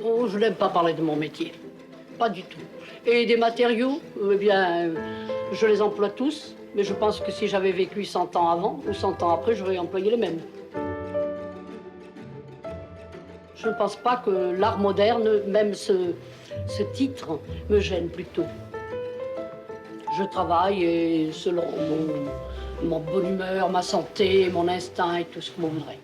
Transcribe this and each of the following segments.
Oh, je n'aime pas parler de mon métier. Pas du tout. Et des matériaux, eh bien, je les emploie tous, mais je pense que si j'avais vécu 100 ans avant ou 100 ans après, j'aurais employé les mêmes. Je ne pense pas que l'art moderne, même ce titre, me gêne plutôt. Je travaille et selon mon bonne humeur, ma santé, mon instinct et tout ce que vous voudrez.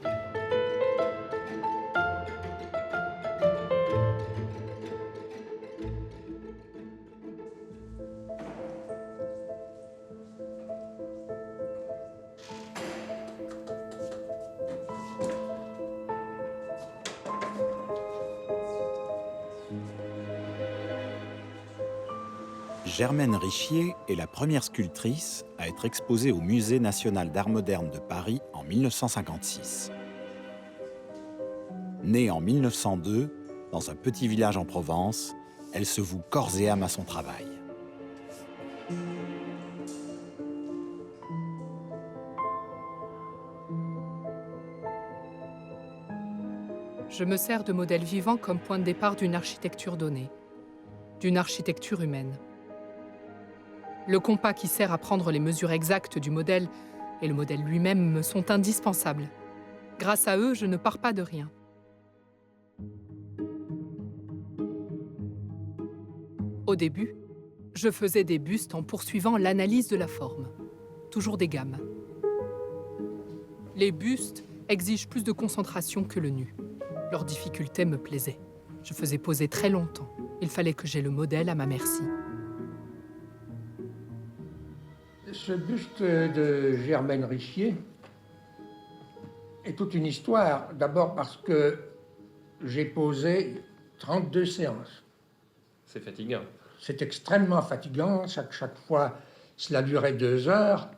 Germaine Richier est la première sculptrice à être exposée au Musée national d'art moderne de Paris en 1956. Née en 1902, dans un petit village en Provence, elle se voue corps et âme à son travail. Je me sers de modèles vivants comme point de départ d'une architecture donnée, d'une architecture humaine. Le compas qui sert à prendre les mesures exactes du modèle et le modèle lui-même me sont indispensables. Grâce à eux, je ne pars pas de rien. Au début, je faisais des bustes en poursuivant l'analyse de la forme, toujours des gammes. Les bustes exigent plus de concentration que le nu. Leur difficulté me plaisait. Je faisais poser très longtemps. Il fallait que j'aie le modèle à ma merci. Ce buste de Germaine Richier est toute une histoire. D'abord parce que j'ai posé 32 séances. C'est fatigant. C'est extrêmement fatigant. Chaque fois, cela durait 2 heures.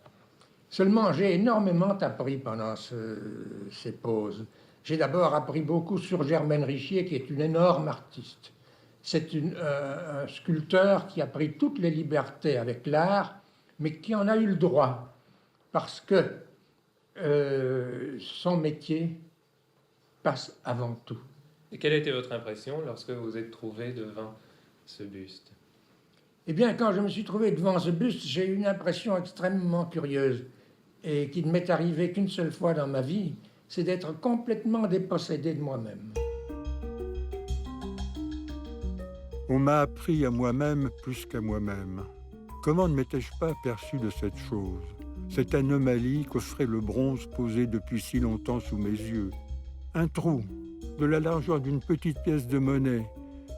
Seulement, j'ai énormément appris pendant ces pauses. J'ai d'abord appris beaucoup sur Germaine Richier, qui est une énorme artiste. C'est un sculpteur qui a pris toutes les libertés avec l'art, mais qui en a eu le droit, parce que son métier passe avant tout. Et quelle a été votre impression lorsque vous vous êtes trouvé devant ce buste? Eh bien, quand je me suis trouvé devant ce buste, j'ai eu une impression extrêmement curieuse, et qui ne m'est arrivée qu'une seule fois dans ma vie, c'est d'être complètement dépossédé de moi-même. On m'a appris à moi-même plus qu'à moi-même. Comment ne m'étais-je pas aperçu de cette chose, cette anomalie qu'offrait le bronze posé depuis si longtemps sous mes yeux? Un trou, de la largeur d'une petite pièce de monnaie,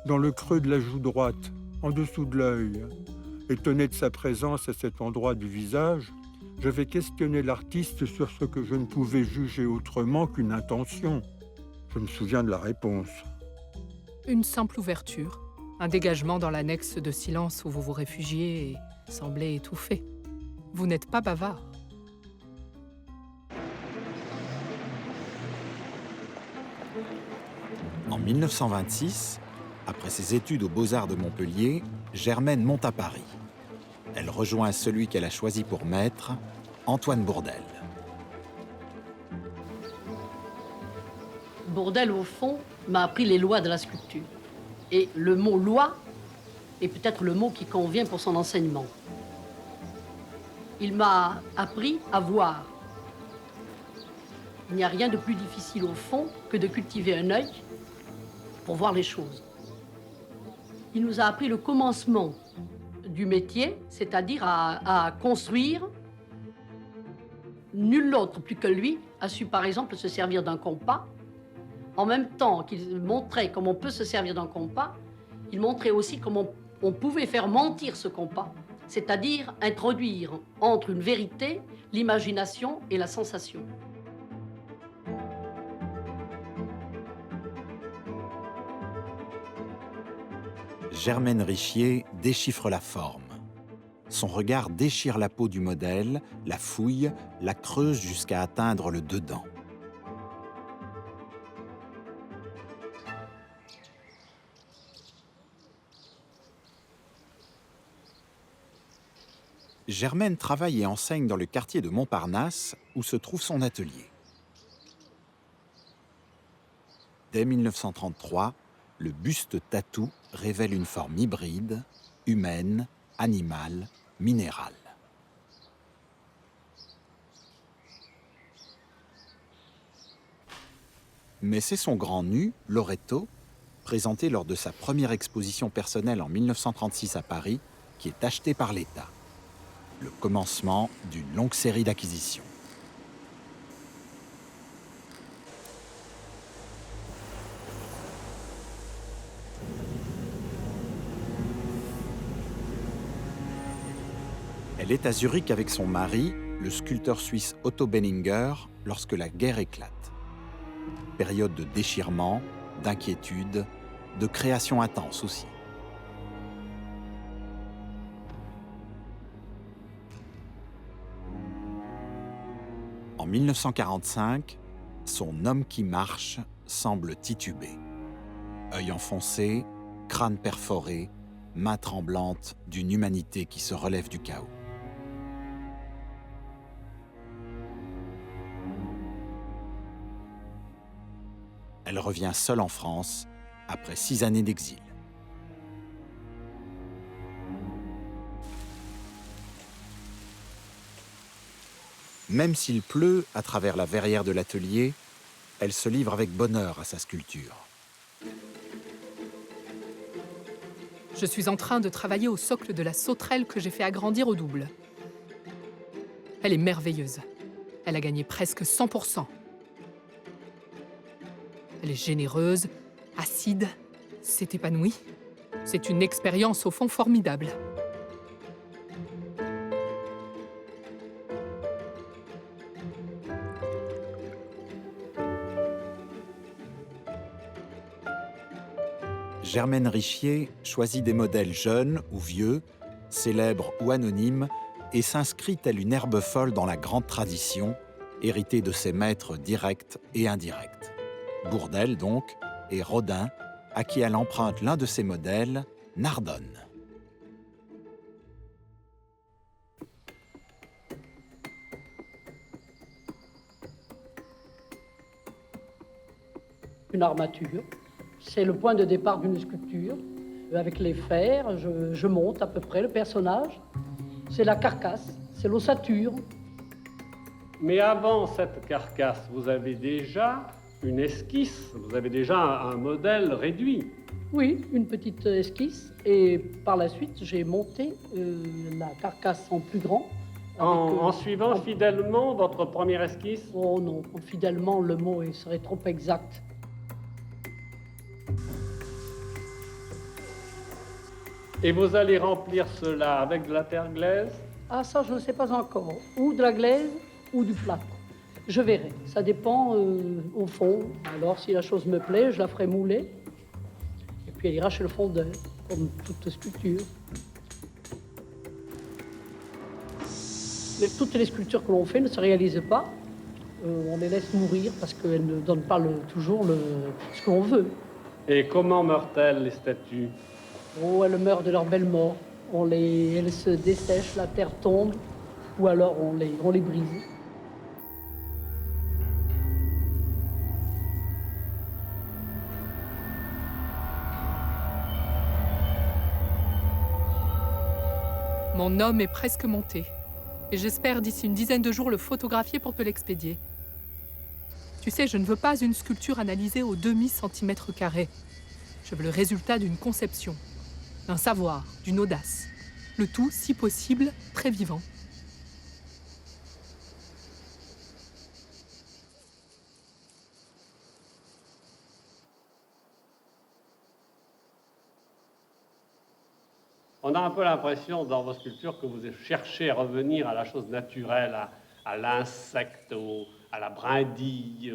dans le creux de la joue droite, en dessous de l'œil. Étonné de sa présence à cet endroit du visage, j'avais questionné l'artiste sur ce que je ne pouvais juger autrement qu'une intention. Je me souviens de la réponse. Une simple ouverture, un dégagement dans l'annexe de silence où vous vous réfugiez et semblez étouffé. Vous n'êtes pas bavard. En 1926, après ses études aux Beaux-Arts de Montpellier, Germaine monte à Paris. Elle rejoint celui qu'elle a choisi pour maître, Antoine Bourdelle. Bourdelle, au fond, m'a appris les lois de la sculpture. Et le mot « loi » est peut-être le mot qui convient pour son enseignement. Il m'a appris à voir. Il n'y a rien de plus difficile, au fond, que de cultiver un œil pour voir les choses. Il nous a appris le commencement du métier, c'est-à-dire à construire. Nul autre plus que lui a su, par exemple, se servir d'un compas. En même temps qu'il montrait comment on peut se servir d'un compas, il montrait aussi comment on pouvait faire mentir ce compas, c'est-à-dire introduire entre une vérité, l'imagination et la sensation. Germaine Richier déchiffre la forme. Son regard déchire la peau du modèle, la fouille, la creuse jusqu'à atteindre le dedans. Germaine travaille et enseigne dans le quartier de Montparnasse, où se trouve son atelier. Dès 1933, le buste tatou révèle une forme hybride, humaine, animale, minérale. Mais c'est son grand nu, Loreto, présenté lors de sa première exposition personnelle en 1936 à Paris, qui est acheté par l'État. Le commencement d'une longue série d'acquisitions. Elle est à Zurich avec son mari, le sculpteur suisse Otto Benninger, lorsque la guerre éclate. Période de déchirement, d'inquiétude, de création intense aussi. En 1945, son homme qui marche semble tituber. Œil enfoncé, crâne perforé, main tremblante d'une humanité qui se relève du chaos. Elle revient seule en France après 6 années d'exil. Même s'il pleut à travers la verrière de l'atelier, elle se livre avec bonheur à sa sculpture. Je suis en train de travailler au socle de la sauterelle que j'ai fait agrandir au double. Elle est merveilleuse. Elle a gagné presque 100%. Elle est généreuse, acide, s'est épanouie. C'est une expérience au fond formidable. Germaine Richier choisit des modèles jeunes ou vieux, célèbres ou anonymes, et s'inscrit telle une herbe folle dans la grande tradition, héritée de ses maîtres directs et indirects. Bourdelle, donc, et Rodin, à qui elle emprunte l'un de ses modèles, Nardonne. Une armature, c'est le point de départ d'une sculpture. Avec les fers, je monte à peu près le personnage. C'est la carcasse, c'est l'ossature. Mais avant cette carcasse, vous avez déjà une esquisse, vous avez déjà un modèle réduit. Oui, une petite esquisse. Et par la suite, j'ai monté la carcasse en plus grand. En suivant fidèlement votre première esquisse? Oh non, fidèlement, le mot serait trop exact. Et vous allez remplir cela avec de la terre glaise? Ah, ça, je ne sais pas encore. Ou de la glaise ou du plâtre. Je verrai. Ça dépend au fond. Alors, si la chose me plaît, je la ferai mouler. Et puis, elle ira chez le fondeur, comme toute sculpture. Mais toutes les sculptures que l'on fait ne se réalisent pas. On les laisse mourir parce qu'elles ne donnent pas toujours ce qu'on veut. Et comment meurent-elles, les statues? Oh, elles meurent de leur belle mort. Elles se dessèchent, la terre tombe, ou alors on les brise. Mon homme est presque monté. Et j'espère d'ici une dizaine de jours le photographier pour te l'expédier. Tu sais, je ne veux pas une sculpture analysée au demi-centimètre carré. Je veux le résultat d'une conception, d'un savoir, d'une audace. Le tout, si possible, très vivant. On a un peu l'impression dans vos sculptures que vous cherchez à revenir à la chose naturelle, à l'insecte, à la brindille,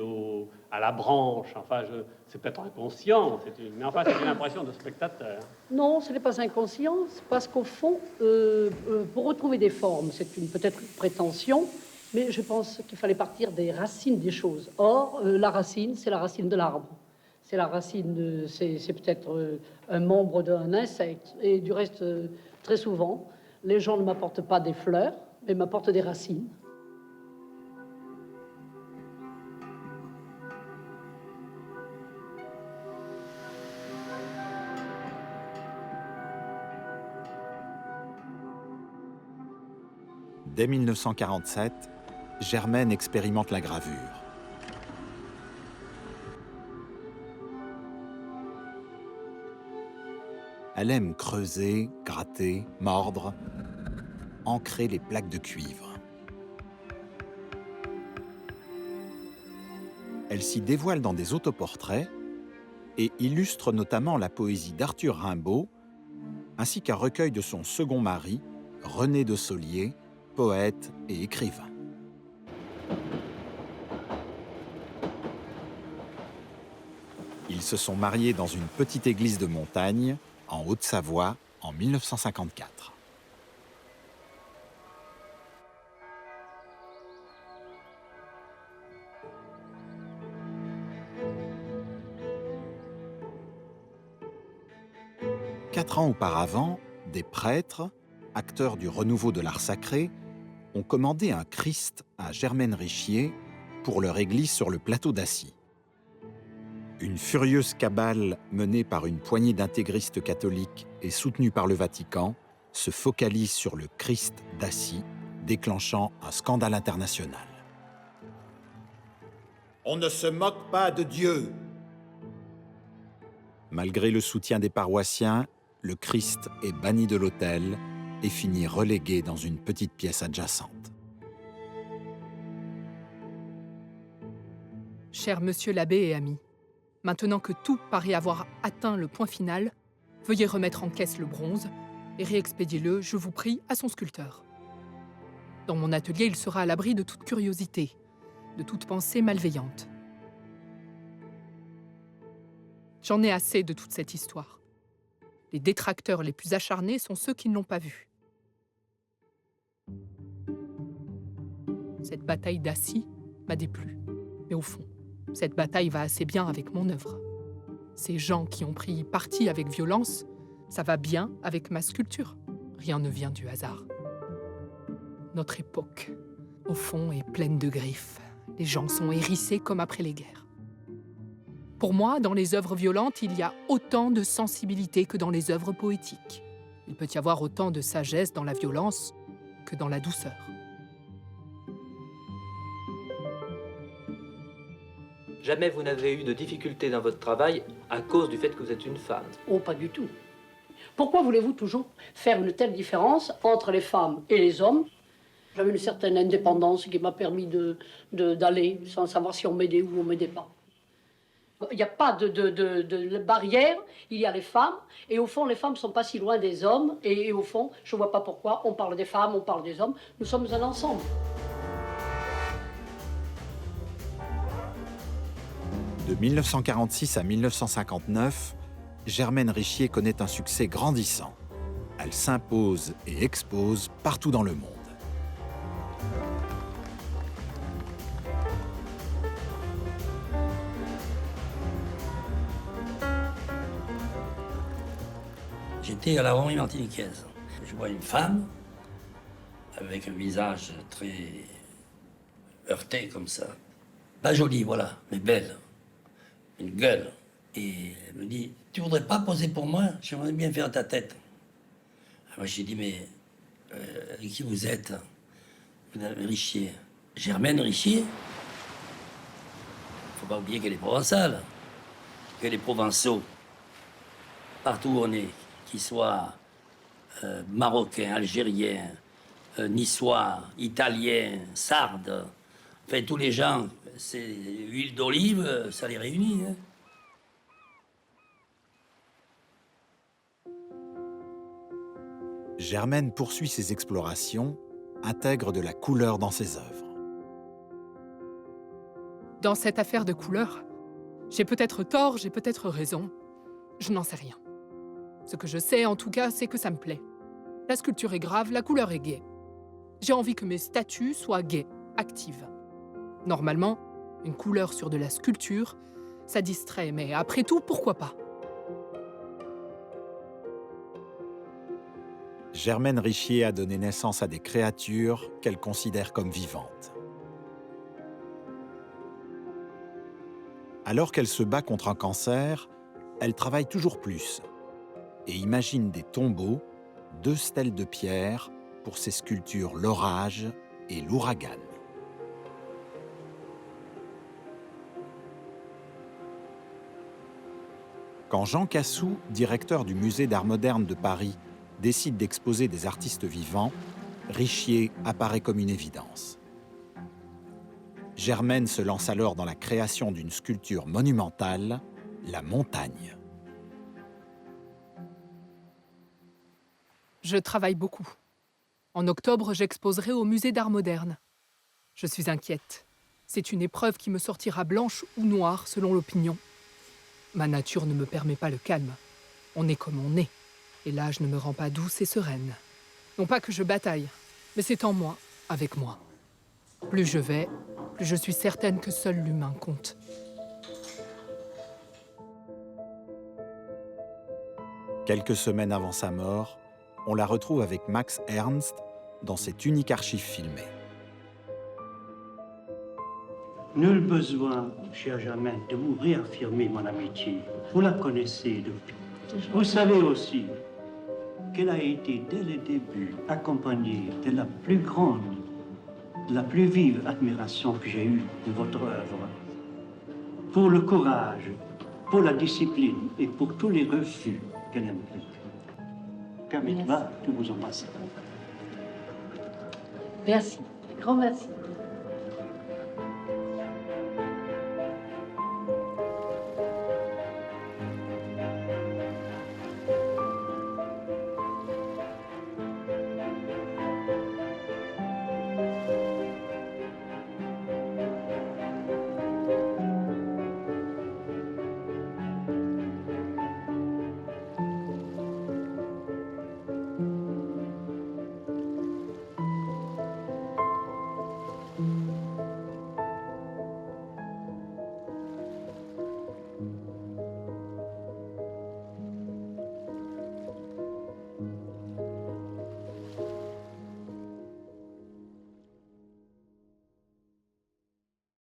à la branche. Enfin, c'est peut-être inconscient, mais enfin, c'est une impression de spectateur. Non, ce n'est pas inconscient, parce qu'au fond, pour retrouver des formes, c'est peut-être une prétention, mais je pense qu'il fallait partir des racines des choses. Or, la racine, c'est la racine de l'arbre. C'est la racine, c'est peut-être un membre d'un insecte. Et du reste, très souvent, les gens ne m'apportent pas des fleurs, mais m'apportent des racines. Dès 1947, Germaine expérimente la gravure. Elle aime creuser, gratter, mordre, ancrer les plaques de cuivre. Elle s'y dévoile dans des autoportraits et illustre notamment la poésie d'Arthur Rimbaud, ainsi qu'un recueil de son second mari, René de Saulier, poète et écrivain. Ils se sont mariés dans une petite église de montagne, en Haute-Savoie, en 1954. Quatre ans auparavant, des prêtres, acteurs du renouveau de l'art sacré, ont commandé un Christ à Germaine Richier pour leur église sur le plateau d'Assy. Une furieuse cabale menée par une poignée d'intégristes catholiques et soutenue par le Vatican se focalise sur le Christ d'Assy, déclenchant un scandale international. On ne se moque pas de Dieu. Malgré le soutien des paroissiens, le Christ est banni de l'autel et finit relégué dans une petite pièce adjacente. Cher monsieur l'abbé et amis, maintenant que tout paraît avoir atteint le point final, veuillez remettre en caisse le bronze et réexpédiez-le, je vous prie, à son sculpteur. Dans mon atelier, il sera à l'abri de toute curiosité, de toute pensée malveillante. J'en ai assez de toute cette histoire. Les détracteurs les plus acharnés sont ceux qui ne l'ont pas vu. Cette bataille d'Assy m'a déplu. Mais au fond, cette bataille va assez bien avec mon œuvre. Ces gens qui ont pris parti avec violence, ça va bien avec ma sculpture. Rien ne vient du hasard. Notre époque, au fond, est pleine de griffes. Les gens sont hérissés comme après les guerres. Pour moi, dans les œuvres violentes, il y a autant de sensibilité que dans les œuvres poétiques. Il peut y avoir autant de sagesse dans la violence que dans la douceur. Jamais vous n'avez eu de difficultés dans votre travail à cause du fait que vous êtes une femme. Oh, pas du tout. Pourquoi voulez-vous toujours faire une telle différence entre les femmes et les hommes? J'avais une certaine indépendance qui m'a permis d'aller sans savoir si on m'aidait ou on ne m'aidait pas. Il n'y a pas de barrière, il y a les femmes, et au fond, les femmes ne sont pas si loin des hommes, et au fond, je ne vois pas pourquoi on parle des femmes, on parle des hommes, nous sommes un ensemble. De 1946 à 1959, Germaine Richier connaît un succès grandissant. Elle s'impose et expose partout dans le monde. J'étais à la Romerie martiniquaise. Je vois une femme avec un visage très heurté comme ça. Pas jolie, voilà, mais belle. Une gueule. Et elle me dit, tu voudrais pas poser pour moi? J'aimerais bien faire ta tête. Alors j'ai dit, mais qui vous êtes? Vous avez Richier. Germaine Richier? Faut pas oublier qu'elle est provençale, qu'elle est provençaux. Partout où on est, qu'ils soient marocains, algériens, niçois, italiens, sardes, enfin tous les gens, c'est huile d'olive, ça les réunit. Hein. Germaine poursuit ses explorations, intègre de la couleur dans ses œuvres. Dans cette affaire de couleur, j'ai peut-être tort, j'ai peut-être raison. Je n'en sais rien. Ce que je sais, en tout cas, c'est que ça me plaît. La sculpture est grave, la couleur est gaie. J'ai envie que mes statues soient gaies, actives. Normalement, une couleur sur de la sculpture, ça distrait, mais après tout, pourquoi pas? Germaine Richier a donné naissance à des créatures qu'elle considère comme vivantes. Alors qu'elle se bat contre un cancer, elle travaille toujours plus et imagine des tombeaux, 2 stèles de pierre, pour ses sculptures l'orage et l'ouragan. Quand Jean Cassou, directeur du Musée d'Art moderne de Paris, décide d'exposer des artistes vivants, Richier apparaît comme une évidence. Germaine se lance alors dans la création d'une sculpture monumentale, la montagne. Je travaille beaucoup. En octobre, j'exposerai au Musée d'Art moderne. Je suis inquiète. C'est une épreuve qui me sortira blanche ou noire selon l'opinion. Ma nature ne me permet pas le calme. On est comme on est. Et l'âge ne me rend pas douce et sereine. Non pas que je bataille, mais c'est en moi, avec moi. Plus je vais, plus je suis certaine que seul l'humain compte. Quelques semaines avant sa mort, on la retrouve avec Max Ernst dans cet unique archive filmé. Nul besoin, chère Germaine, de vous réaffirmer mon amitié. Vous la connaissez depuis. Vous savez aussi qu'elle a été dès le début accompagnée de la plus grande, de la plus vive admiration que j'ai eue de votre œuvre. Pour le courage, pour la discipline et pour tous les refus qu'elle implique. Permettez-moi de vous embrasser. Merci, grand merci.